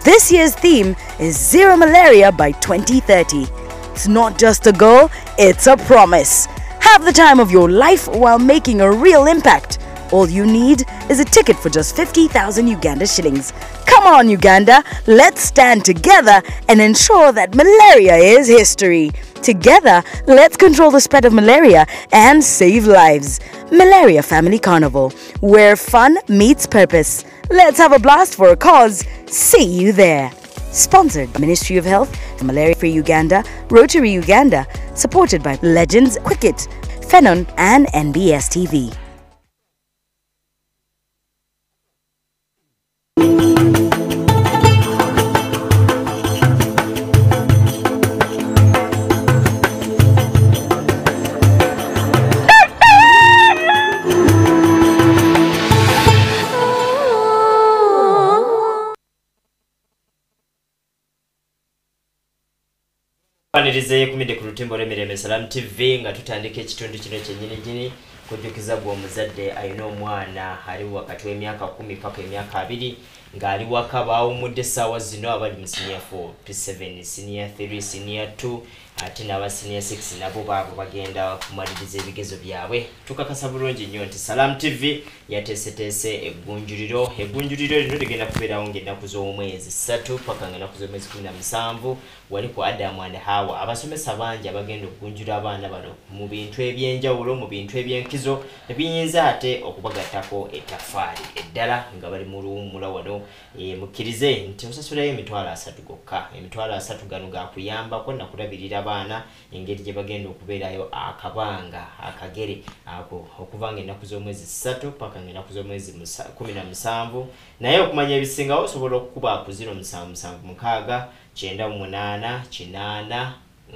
This year's theme is Zero Malaria by 2030. It's not just a goal, it's a promise. Have the time of your life while making a real impact. All you need is a ticket for just 50,000 Uganda shillings. Come on, Uganda, let's stand together and ensure that malaria is history. Together, let's control the spread of malaria and save lives. Malaria Family Carnival, where fun meets purpose. Let's have a blast for a cause. See you there. Sponsored by Ministry of Health, Malaria Free Uganda, Rotary Uganda, supported by Legends, Quicket, Fenon and NBS TV. Panirize kumide ku lutimbo lw'emirembe Salam TV nga tutandika ekitundu kino kyennyini kujjukiza gwa omuzadde alina omwana ali wakati w'emyaka 10 paka emyaka 2 ng'ali waka baawumudde essaawa zino abali mu senior 4 P7 senior 3 senior 2 ate n'aba senior 6 nabo baabo bagenda kumaliriza ebigezo byabwe. Tukakasa bulungi nnyo nti Salam TV yateeseteese eggunjuliro lino ligenda kubeerawo ng'ennaku z'omwezi 3 paka ng'ennaku z'omwezi 17 wali ku Adamu and Hawa. Abasomesa bangi abagenda okuggunjula abaana bano mu bintu eby'enjawulo, mu bintu eby'enkizo ebiyinza ate okubagattako ettaffaali eddala nga bali mu luwummula wano. Mukkirize nti osasulayo emitwalo 3 gokka. Emitwalo 3 gano gakuyambako nakulabirira abaana engeri gye bagenda okubeerayo akabanga akagere ako okuva ng'ennaku z'omwezi 3 paka ng'ennaku z'omwezi 17 naye okumanya ebisingawo osobola okukuba ku 07776 98 8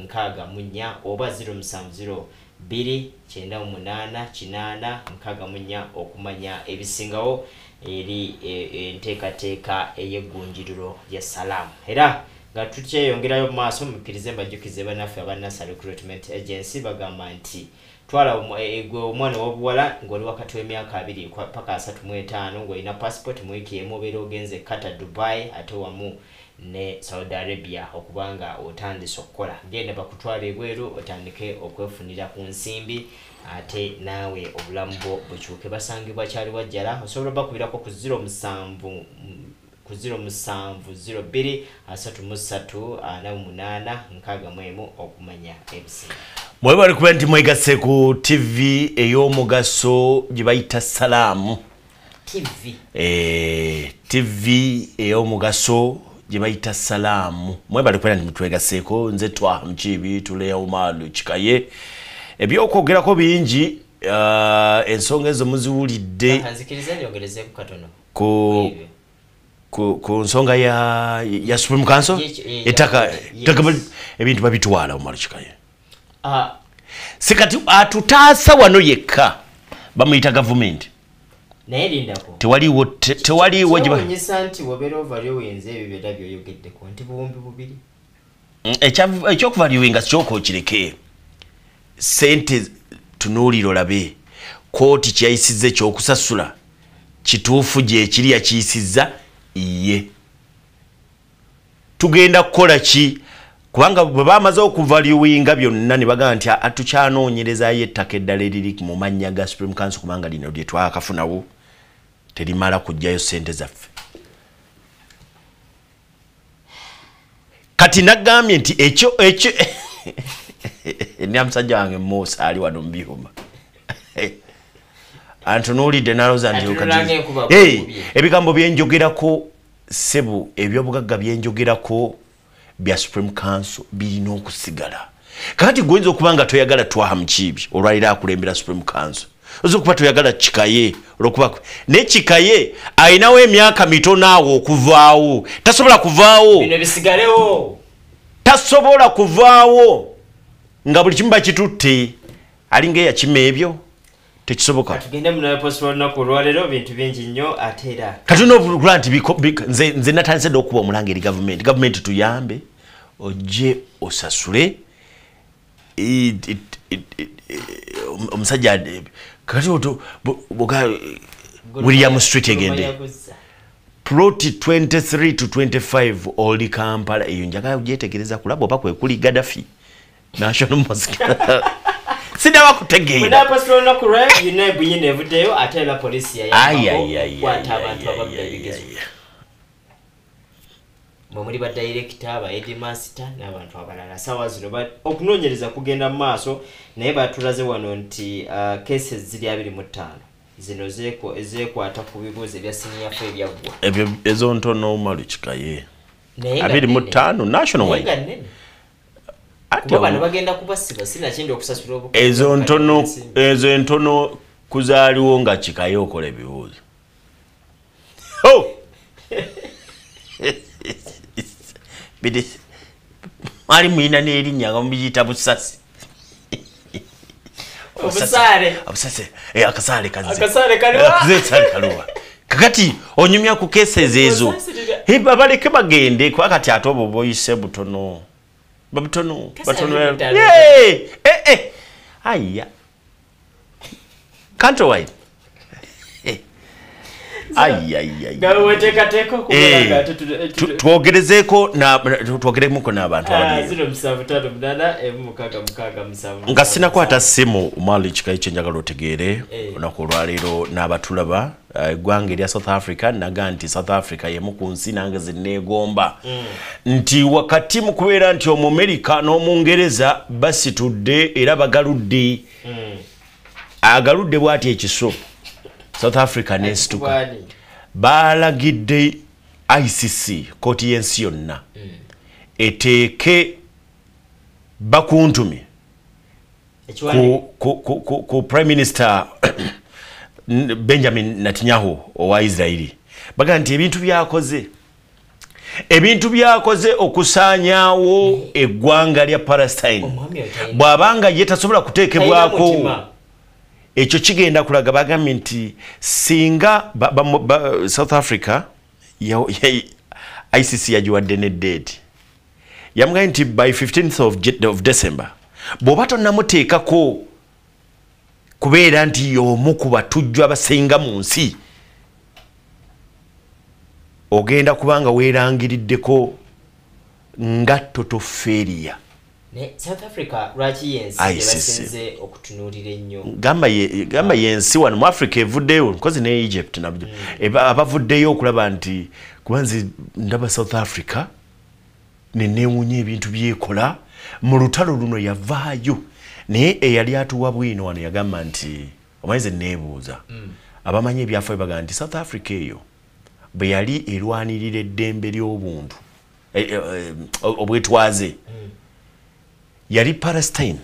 64 oba 0702 98 8 64 okumanya ebisingawo eri enteekateeka ey'eggunjuliro lya Salam. Era nga tukyeyongerayo mu maaso mukkirize mbajjukize bannaffe aba Nursery Recruitment Agency bagamba nti twala omwana w'obuwala ng'oli wakati w'emyaka 2 paka 35 ng'olina passport mu wiiki emu obeera ogenze Qatar, Dubai ate wamu ne Saudi Arabia okubanga otandise okukola. Genda bakutwala ebweru otandike okwefunira ku nsimbi ate naawe obulamu bwo bukyuke. Basangibwa kyali wajjala osobola bakubirako ku 07 ku 0702 33 48 61 okumanya ebisinga. Mwebale kuba nti mwegase ku TV ey'omugaso gye bayita Salam TV ey'omugaso gye bayita Salam. Mwebale kuba nti mutwegaseeko nze twa mkibi tuleya umalu kikaye ebyokwogerako bingi ensonga ezo muziwulidde nzikiriza nyongereze ku katono ku nsonga ya Supreme Council ettaka ebintu babitwala umalu kikaye Sikati atutaasa wano yekka bamuyita government. Nayerindako. Tewaliwo gye banyisa nti wabera ovalyowinze ebyo byonna byoyogeddeko nti buwumbi bubiri. Ekyokuvalyowinga kyoko okireke. Sente tunuulira olabe kooti kyayisizza ekyokusasula kituufu gye ekiri yakiyisizza iye. Tugenda kukola ki? Kubanga bwe bamaze okuvalyowinga byonna ne bagamba nti atukyanoonyerezayo ettaka eddala eriri mu mannya ga Supreme Council kubanga lino lye twakafunawo terimala kujjayo ssente zaffe. Kati nagambye nti ekyo ni musajja wange Musa ali wano Mbyuma. Antunuulidde n'alowooza nti ebigambo byenjogerako Sebu ebyobugagga byenjogerako bya Supreme Council birina okusigala. Kati gwenza okubanga toyagala twaha mukibi olwalira akulembera Supreme Council. Ozokuba toyagala Kikaye olwokuba ne Kikaye ayinawo emyaka mitono awo okuvaawo. Tasobola kuvaawo. Bino bisigalewo. Tasobola kuvaawo. Nga buli kimu bakitutte. Alinga yakima ebyo. Tekisoboka. Tugende mu napostal na kulwalero bintu bingi nnyo atera. Kati no grant nze natandise okuba omulanga eri government. Government tuyambe oje osasule omusajja kati William Street egende. Plot 23 to 25 oli Kampala eyo njagala ugyetegereza kulaba oba kwe kuli Gaddafi National Mosque. Sida wakutegeera. Muna pastor na kure yinebu yinevudeyo atela polisi ya kwata abantu ababigezo. Muri ba director aba headmaster n'abantu abalala sawa zino okunoonyereza kugenda mu maaso naye batulaze wano nti cases ziri 25 zino ezekwata ku bibuuzo bya senior fe byagwa. Ebyo ezo ntono malu Kikaye. 25 national wide. Ati abantu bagenda kubasiba sina kindi okusasula obuko. Ezo ntono kuzaaliwo nga Kikaye okola ebibuuzo. Oh. Bidi mali mwina n'erinnya nga mubiyita busasi. Obusale. Akasale kazi. Akasale kaluwa. Kakati onyumya ku cases ezo. Baleke bagende kwa kati atobo boyise butono. Babutono. Aya. Kanto wide. Twogerezeko n'abantu abali. Nga sinakwata simu Mali Kikaye kyenjagala otegeere olunaku olwaleero n'abatulaba eggwanga erya South Africa naga nti South Africa yemu ku nsi nange zinneegomba nti wakati mu kubeera nti Omumerika n'Omungereza basitudde era bagaludde agaludde bw'ati ekiso South Africa nesituka balagidde ICC kooti y'ensi yonna eteeke bakuntumi ku Prime Minister Benjamin Netanyahu owa Israeli baga nti ebintu byakoze okusaanyaawo eggwanga lya Palestine bw'abanga ye tasobola kuteekebwako ekyo kigenda kulaga bagambye nti singa South Africa ICC yagiwadde ne date yamugambye nti by 15th of December bw'oba tonnamuteekako kubeera nti y'omu ku batujju abasinga mu nsi ogenda kubanga weerangiriddeko nga totofeeriya. South Africa lwaki yensi basinze okutunuulira ennyo gamba yensi wano mu Africa evuddeyo nkozi ne Egypt nabyo abavuddeyo okulaba nti kubanzi ndaba South Africa neneewunya ebintu byekola mu lutalo luno yavaayo naye eyali atuwa bwino wano yagamba nti omanyize neebuuza abamanyi ebyafaayo bagamba nti South Africa eyo bwe yali erwanirira eddembe ly'obuntu obwetwaze yali Palestine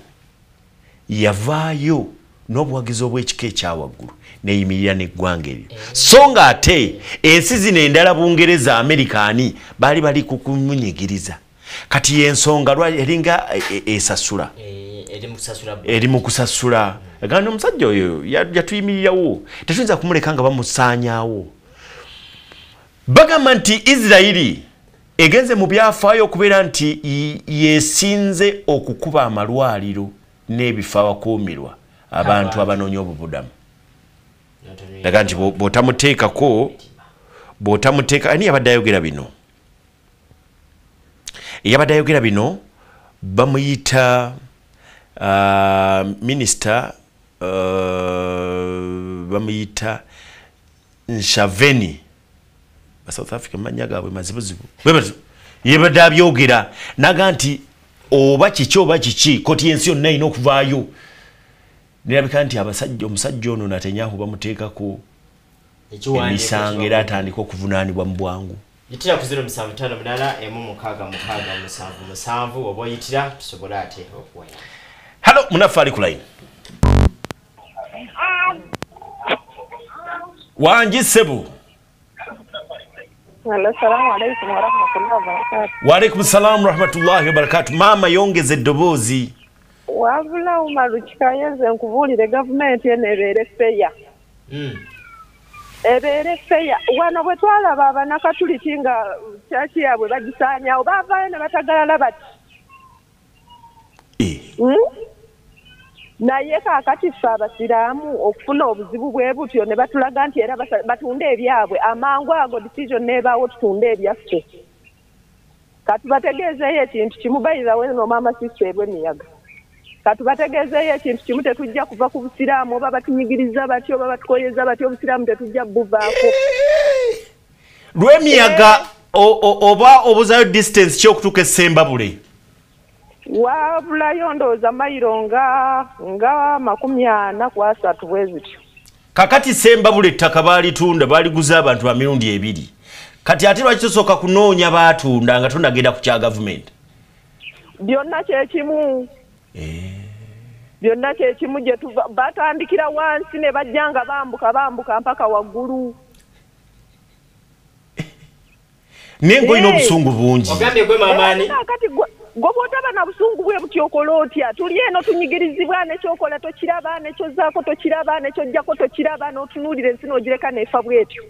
yavaayo n'obuwagizi obw'ekika ekyawaggulu neeyimirira n'eggwanga eryo so nga ate ensi zino endala Bungereza Amerikaani bali ku kumunyigiriza kati y'ensonga eringa esasula eri mu kusasula agamba omusajja oyo yatuyimirirawo tetuyinza kumuleka nga bamusaanyaawo bagamba nti Isirairi egenze mu byafaayo okubeera nti yesinze okukuba amalwaliro n'ebifo awakuumirwa abantu abanoonya obubudamu daga nti bw'otamuteeka ani yabadde ayogera bino bamuyita minisita bamuyita Nshaveni South Africa manya gaabwe mazibuzibu yebadde abyogera naga nti oba kiki koti yensi yonna ina okuvaayo nirabika nti omusajja ono natenyaho bamuteekako emisango era atandika okuvunaanibwa mu bwangu yitira ku 0758 oba oyitira tusobole ate okuwaya. Halo munafu ali ku line wangi sebu. Assalamu alaikum wa rahmatullahi wa barakatuh. Wa alaikum salam wa rahmatullahi wa barakatuh. Mama yongeze eddoboozi. Wabula umaru kikayenze nkubulire gavumenti enebeere feya. Ebeere feya. Wano bwe twalaba abanakatuliki nga kyaki yabwe bagisaanyaawo baavaayo ne batagalala bati. Naye kaakati ffe abasiraamu okufuna obuzibu bwe butyo ne batulaga nti era batunde ebyabwe amangu ago decision neebaawo tutunde ebyaffe. Katubategeezeeyo ekintu kimu bayirawo eno maama sisitemu emiyaga. Katubategeezeeyo ekintu kimu tetujja kuva ku busiraamu oba batunyigiriza batyo oba batukoyeza batyo obusiraamu tetujja buvaako. Lw'emiyaga oba obuzayo distance ky'okutuuka e Ssembabule. Wabulayo ndowooza mayiro nga 43 bwezityo. Kakati Ssembabule ettaka baalitunda baaliguza abantu ba mirundi 2. Kati ate lwaki tosooka kunoonya baatunda nga tonnagenda ku kya gavumenti? Byonna kyekimu. Byonna kyekimu gye batandikira wansi ne bajja nga bambuka mpaka waggulu. Nengo ino obusungu bungi. Ogambye gwe maamaani. Gobotaba na busungu bwe butyokolo otya tuli eno tunyigirizibwa nekyokola tokiraba nekyozaako tokiraba nekyojjako tokiraba n'otunuulira ensi n'ogireka neefa bwetyo.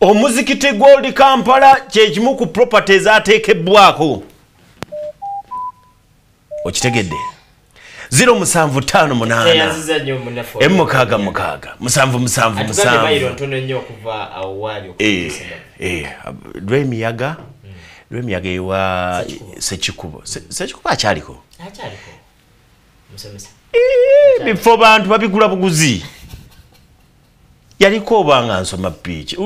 Omuzikiti Gold Kampala kyekimu ku properties ateekebbwako. Okitegedde 07558 Lw'emiyaga ewa Sekikubo akyaliko bifo bantu babigula buguzi yaliko obanga nsoma piiki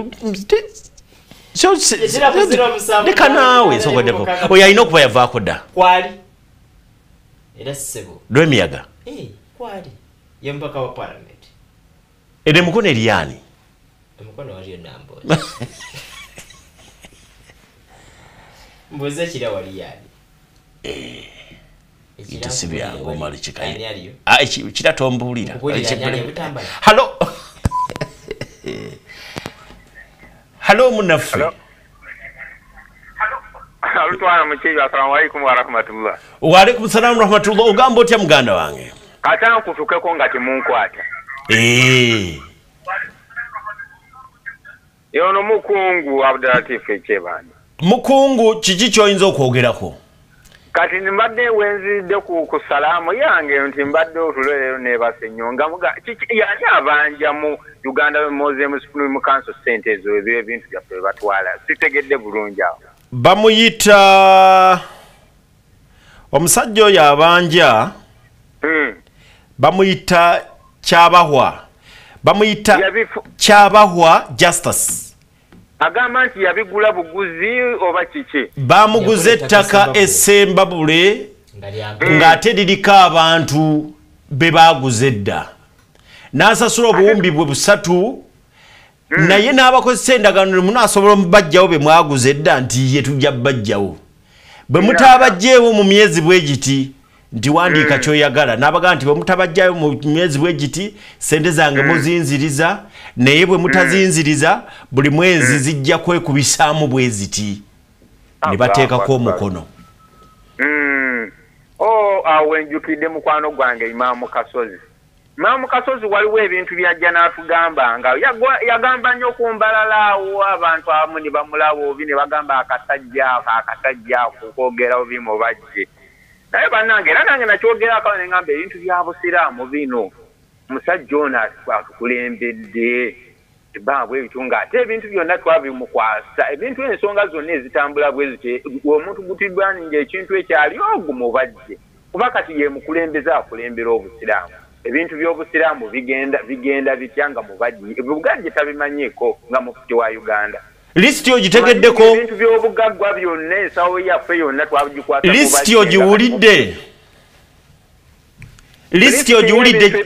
leka naawe sogoddeko oyo alina okuba yavaako dda kwali era ssebo Lw'emiyaga kwali ye mpaka wa parliament ede mukono eriyani omukono waliyo nambo mboze kira wali yani itisi byangu mali kikayi kira tombulira halo halo munafu Alutwana mchezo. Assalamu alaikum wa rahmatullah. Wa alaikum salam wa rahmatullah. Ogambo otya muganda wange? Katana kutukeko ngati munkwata. Yono mukungu Abdulatif Echebani. Mukungu kiki kyoyinza okwogerako? Kati mbadde wenzidde ku salamu yange nti mbadde otulero ne basenyonga muga yani abanja mu Uganda Museum Supreme Council Centers ebyo ebintu byaffe batwala. Sitegedde bulungi awo. Bamuyita omusajja oyo abanja bamuyita Kyabahwa Justice. Agamba nti yabigula buguzi oba kiki? Bamuguze ettaka e Ssembabule ng'ate liriko abantu be baaguze dda. N'asasula obuwumbi bwe 3 naye n'abakozesa endagaano munaasobola omubajjawo be mwaguze dda nti ye tujja bajjawo. Bwe mutabajjeewo mu myezi bwe giti nti wandiika kyoyagala n'abaga nti bwe mutabajjayo mu myezi bwe giti sente zange muzinziriza naye bwe mutazinziriza buli mwezi zijja kwekubisaamu bwe ziti ne bateekako omukono. wenjukidde mukwano gwange Imaamu Kasozi. Imaamu Kasozi waliwo ebintu byajja n'atugamba nga yagamba nnyo ku mbalalaawo abantu abamu ne bamulaba obi ne bagamba akasajja kukoogera obi mu bajje. Naye bannange era nange nakyogerako ne ngamba ebintu bya busiraamu bino musajja ono atukulembedde baabwe ebintu ng'ate ebintu byonna twabimukwasa ebintu ensonga zonna ezitambula bwe ziti omuntu gutiddwaninga ekintu ekyali ogwo mu bajje kuba kati ye mukulembeze akulembera obusiraamu ebintu by'obusiraamu bigenda bitya nga mu bugajje tabimanyiiko nga mufti wa Uganda. Listi ogitegeddeko ebintu by'obugaggwa byonna ensawo yaffe yonna twabigikwata listi ogiwulidde listi ogiwulidde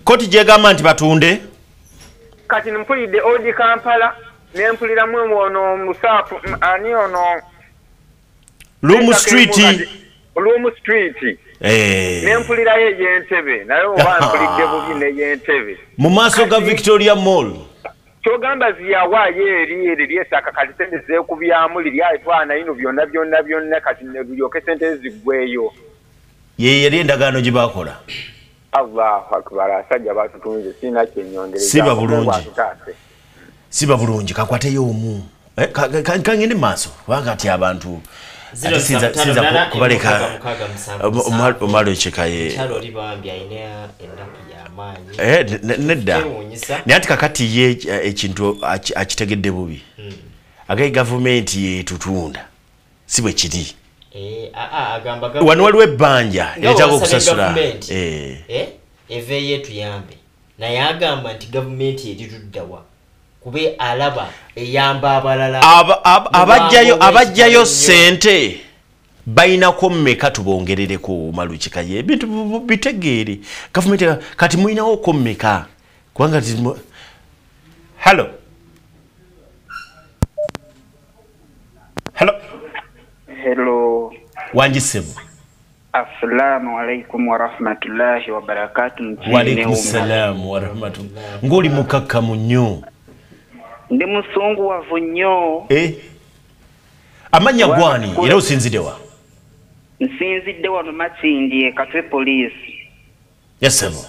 koti gyegamba nti batunde kati mpulidde odi Kampala nempuliramu ono musaafu ani ono Room Street nempulirayo ey'Entebbe naye oba mpulidde bubi n'ey'Entebbe mu maaso ga Victoria Mall kyogamba ziyawaayo eri lyesaka kati sente zeekubyamu liryayitwana ino byonna kati biryoke sente ziggweyo ye yali endagaano gye baakola. Allahu akbar, asajja batutunze sina kyenyongereza. Siba bulungi kakwateyo omu kangende maaso kubanga ati abantu sinza kubaleka omalo ekikaye nedda naye ati kakati ye ekintu akitegedde bubi agaye gavumenti yetutunda si bwe kiri wano waliwo ebbanja eritaka okusasula eve yetuyambe naye agamba nti gavumenti erituddawa kube alaba eyamba abalala abajjayo sente bainako mmeka tubongerereko malukikaye ebintu bitegeere gavumenti kati muinawo mmeka kubanga hello wanjisemu. Assalamu alaikum wa rahmatullahi wa barakatuh. Wa alaikum salam wa rahmatullahi. Ngoli mukakkamu nnyo. Ndi musungu wavu nnyo. Amanya gwani era osinzidewa? Nsinzidde wano Makindye Katwe Police. Yesebo.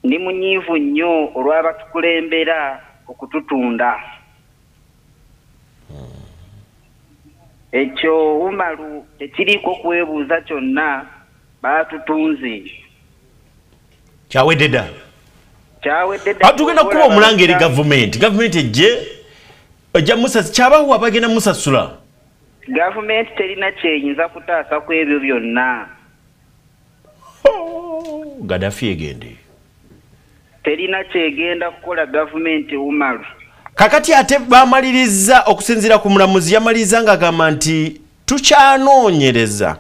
Ndi munyiivu nnyo olw'abatukulembera okututunda. Ekyo umalu tekiriko kwebuuza kyonna baatutunze. Kyawedde tugenda kuba omulanga eri gavumenti ejja musasi kyabawo abagenda musasula. Gavumenti terina kyeyinza kutaasa ku ebyo byonna. Gaddafi egende terina kyegenda kukola gavumenti umalu. Kakati ate bamaliriza okusinzira ku mulamuzi yamaliriza ng'agamba nti tukyanoonyereza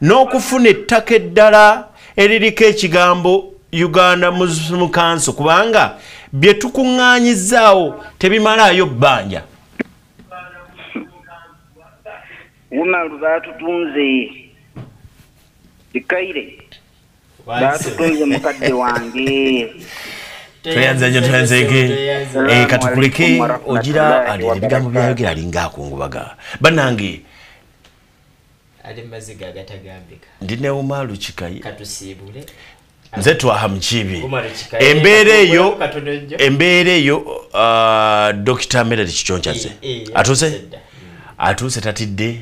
n'okufuna ettaka eddala eririko ekigambo Uganda Muslim Council kubanga bye tukuŋŋaanyizaawo tebimalaayo bbanja. Umaru baatutunze bikaire baatutunze mukadde wange. Tuyanza nnyo tuyanzeke katukuleke ogira ali ebigambo byayogera alinga akungubaga bannange ali maziga agatagambika ndine Umaru Kikayi katusiibule nze twaha mukibi embeera eyo Dr. Medard Kichonchaze atuse tatidde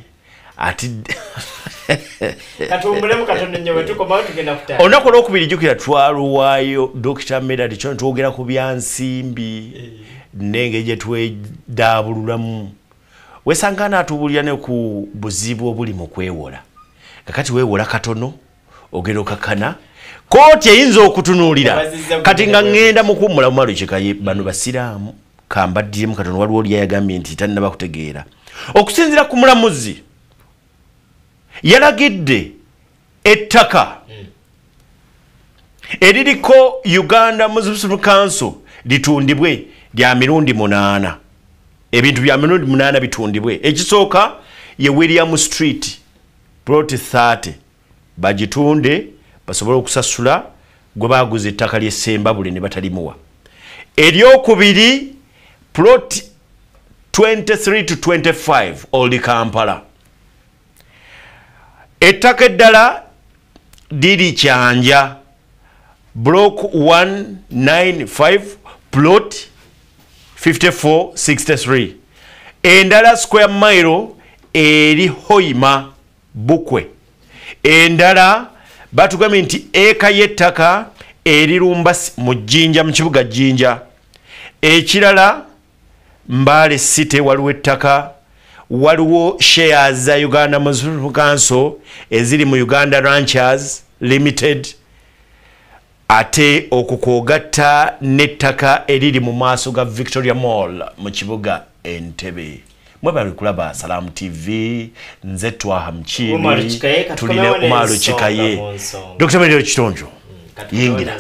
katumbulemu Katonda nnyo wetukomawo tugenda kutala olunaku olwokubiri jjukira twaluwaayo Dr. Medard Kichonchaze twogera ku byansimbi n'engeri gye twedaabululamu wesanga n'atubuulira ne ku buzibu obuli mu kwewola kakati weewola katono ogenda okakkana kooti eyinza okutunuulira kati nga ŋŋenda mu kuwummula Umaru Kikayi bano basiraamu kambaddiremu katono waliwo oli yagambye nti tannaba kutegeera okusinziira ku mulamuzi yalagidde ettaka eririko Uganda Muslim Council litundibwe lya mirundi 8 ebintu bya mirundi 8 bitundibwe ekisooka ye William Street plot 30 bagitunde basobole okusasula gwe baguze ettaka ly'Essembabule ne batalimuwa eryokubiri plot 23 to 25 Old Kampala ettaka eddala liri Kyanja block 195 plot 5463 endala square mile eri Hoima Bukwe endala batugambye nti eka y'ettaka eri Lumbasi mu Jjinja mu kibuga Jjinja ekirala Mbale City waliwo ettaka waliwo shares za Uganda Municipal Council eziri mu Uganda Ranchers Limited ate okukogatta n'ettaka eriri mu maaso ga Victoria Mall mu kibuga Entebbe. Mwebali kulaba Salamu TV nze Twaha Mchini tuline Omaro Chikaye Dr. Melio Chitonjo yingira